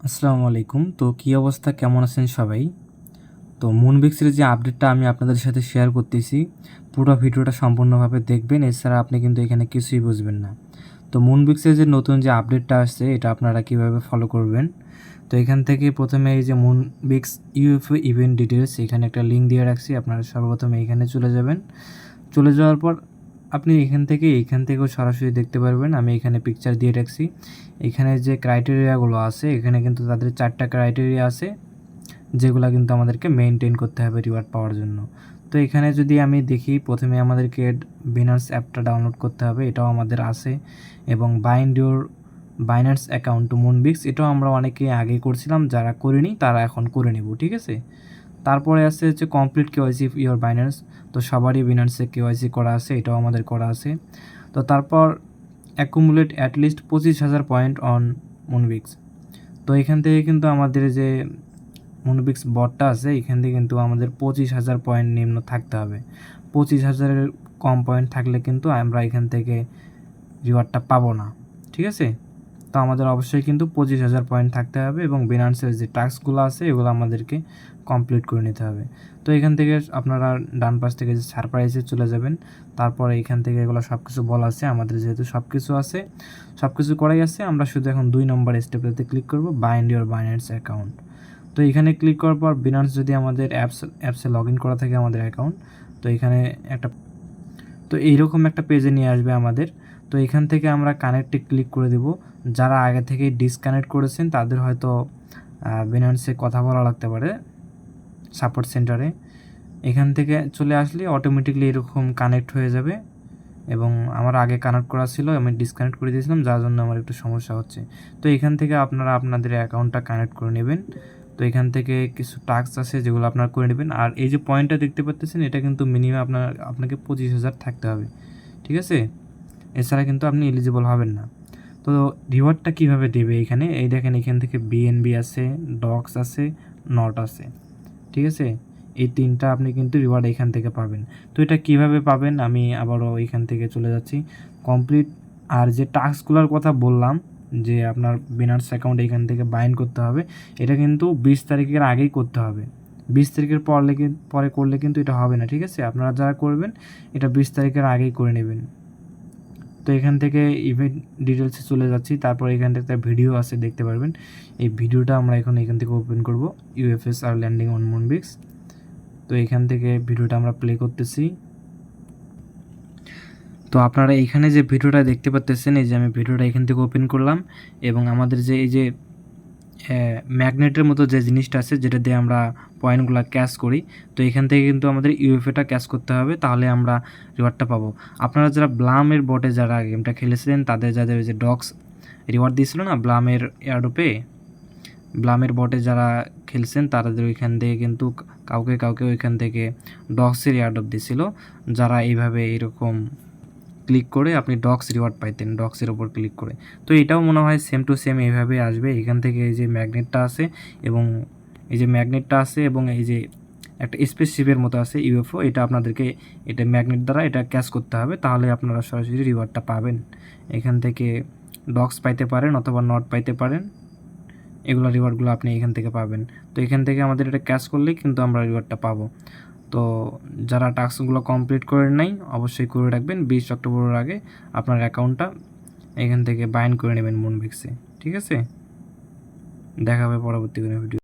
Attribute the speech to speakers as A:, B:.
A: আসসালামু আলাইকুম। তো কী অবস্থা, কেমন আছেন সবাই? তো মুনবিক্সের যে আপডেটটা আমি আপনাদের সাথে শেয়ার করতেছি, পুরো ভিডিওটা সম্পূর্ণভাবে দেখবেন, এছাড়া আপনি কিন্তু এখানে কিছুই বুঝবেন না। তো মুনবিক্সের যে নতুন যে আপডেটটা আসছে, এটা আপনারা কিভাবে ফলো করবেন? তো এখান থেকে প্রথমে এই যে মুনবিক্স ইউএফও ইভেন্ট ডিটেলস, এখানে একটা লিঙ্ক দিয়ে রাখছি, আপনারা সর্বপ্রথমে এখানে চলে যাবেন। চলে যাওয়ার পর আপনি এখান থেকেও সরাসরি দেখতে পারবেন। আমি এখানে পিকচার দিয়ে রাখছি। এখানে যে ক্রাইটেরিয়াগুলো আছে, এখানে কিন্তু তাদের 4টা ক্রাইটেরিয়া আছে, যেগুলো কিন্তু আমাদেরকে মেনটেন করতে হবে রিওয়ার্ড পাওয়ার জন্য। তো এখানে যদি আমি দেখি, প্রথমে আমাদেরকে বিনান্স অ্যাপটা ডাউনলোড করতে হবে, এটাও আমাদের আছে, এবং bind your Binance account two Moonbix, এটাও আমরা অনেকে আগে করছিলাম, যারা করিনি তারা এখন করে নেব, ঠিক আছে। তারপরে আসছে হচ্ছে কমপ্লিট কেওয়াইসি ইওর বাইন্যান্স। তো সবারই বিনান্সে কেওয়াইসি করা আছে, এটাও আমাদের করা আছে। তো তারপর accumulate at least 25,000 point on Moonbix. তো এখান থেকে কিন্তু আমাদের যে মুনবিক্স বটটা আছে, এখান থেকে কিন্তু আমাদের 25,000 পয়েন্ট নিম্ন থাকতে হবে। 25,000-এর কম পয়েন্ট থাকলে কিন্তু আমরা এখান থেকে রিওয়ার্ডটা পাবো না, ঠিক আছে। তো আমাদের অবশ্যই কিন্তু 25,000 পয়েন্ট থাকতে হবে, এবং বিনান্সের যে টাস্কগুলো আছে এগুলো আমাদেরকে কমপ্লিট করে নিতে হবে। তো এখান থেকে আপনারা ডান পাশ থেকে যে সারপ্রাইজে চলে যাবেন। তারপরে এখান থেকে এগুলো সব কিছু বলা আছে, আমাদের যেহেতু সব কিছু আছে, সব কিছু করাই আছে, আমরা শুধু এখন 2 নম্বর স্টেপেতে ক্লিক করব, বাইন্ড ইওর বাইন্যান্স অ্যাকাউন্ট। তো এখানে ক্লিক করার পর বিনান্স যদি আমাদের অ্যাপসে লগ ইন করা থাকে আমাদের অ্যাকাউন্ট, তো এখানে এইরকম একটা পেজে নিয়ে আসবে আমাদের। তো এখান থেকে আমরা কানেক্টে ক্লিক করে দেব। যারা আগে থেকেই ডিসকানেক্ট করেছেন তাদের হয়তো বিনান্সে কথা বলা লাগতে পারে সাপোর্ট সেন্টারে। এখান থেকে চলে আসলে অটোমেটিকলি এরকম কানেক্ট হয়ে যাবে, এবং আমার আগে কানেক্ট করা ছিল, আমি ডিসকানেক্ট করে দিয়েছিলাম, যার জন্য আমার একটু সমস্যা হচ্ছে। তো এখান থেকে আপনারা আপনাদের অ্যাকাউন্টটা কানেক্ট করে নেবেন। তো এখান থেকে কিছু টাস্ক আছে যেগুলো আপনারা করে নেবেন। আর এই যে পয়েন্টটা দেখতে পাচ্ছেন, এটা কিন্তু মিনিমাম আপনাকে 25,000 থাকতে হবে, ঠিক আছে। এছাড়া কিন্তু আপনি এলিজিবল হবেন না। তো রিওয়ার্ডটা কীভাবে দেবে, এখানে এই দেখেন, এখান থেকে বিএনবি আছে, ডক্স আছে, নট আছে, ঠিক আছে। এই 3টা আপনি কিন্তু রিওয়ার্ড এখান থেকে পাবেন। তো এটা কিভাবে পাবেন, আমি আবারও এখান থেকে চলে যাচ্ছি কমপ্লিট। আর যে টাস্কগুলোর কথা বললাম, যে আপনার বিনান্স অ্যাকাউন্ট এখান থেকে বাইন্ড করতে হবে, এটা কিন্তু 20 তারিখের আগেই করতে হবে। 20 তারিখের পরে করলে কিন্তু এটা হবে না, ঠিক আছে। আপনারা যারা করবেন এটা 20 তারিখের আগেই করে নেবেন। তো এখান থেকে ইভেন্ট ডিটেলসে চলে যাচ্ছি। তারপর এখান থেকে একটা ভিডিও আছে, দেখতে পারবেন। এই ভিডিওটা আমরা এখান থেকে ওপেন করব, ইউএফএস আর ল্যান্ডিং অন মুনবিক্স। তো এখান থেকে ভিডিওটা আমরা প্লে করতেছি। তো আপনারা এখানে যে ভিডিওটা দেখতে পাচ্ছেন, এই যে আমি ভিডিওটা এখান থেকে ওপেন করলাম, এবং আমাদের যে এই যে ম্যাগনেটের মতো যে জিনিসটা আছে, যেটা দিয়ে আমরা পয়েন্টগুলো ক্যাশ করি, তো এখান থেকে কিন্তু আমাদের ইউএফএটা ক্যাশ করতে হবে, তাহলে আমরা রিওয়ার্ডটা পাবো। আপনারা যারা ব্লামের বটে যারা গেমটা খেলেছিলেন, তাদের যাদের ওই যে ডক্স রিওয়ার্ড দিয়েছিল না ব্লামের এয়ারড্রপে, ব্লামের বটে যারা খেলছেন তাদের ওইখান থেকে কিন্তু কাউকে ওইখান থেকে ডক্সের এয়ারড্রপ দিয়েছিল, যারা এইভাবে এরকম ক্লিক করে আপনি ডক্স রিওয়ার্ড পাইতেন, ডক্সের ওপর ক্লিক করে। তো এটাও মনে হয় সেম টু সেম এইভাবে আসবে। এখান থেকে এই যে ম্যাগনেটটা আছে, এবং এই যে একটা স্পেসশিপের মতো আছে ইউএফও, এটা আপনাদেরকে এটা ম্যাগনেট দ্বারা এটা ক্যাচ করতে হবে, তাহলে আপনারা সরাসরি রিওয়ার্ডটা পাবেন। এখান থেকে ডক্স পাইতে পারেন অথবা নট পাইতে পারেন, এগুলো রিওয়ার্ডগুলো আপনি এখান থেকে পাবেন। তো এখান থেকে আমাদের এটা ক্যাচ করলেই কিন্তু আমরা রিওয়ার্ডটা পাবো। তো যারা টাস্কগুলো কমপ্লিট করেন নাই, অবশ্যই করে রাখবেন। 20 অক্টোবরের আগে আপনার অ্যাকাউন্টটা এখান থেকে বাইন্ড করে নেবেন মুনবিক্সে, ঠিক আছে। দেখা হবে পরবর্তী কোনো ভিডিও।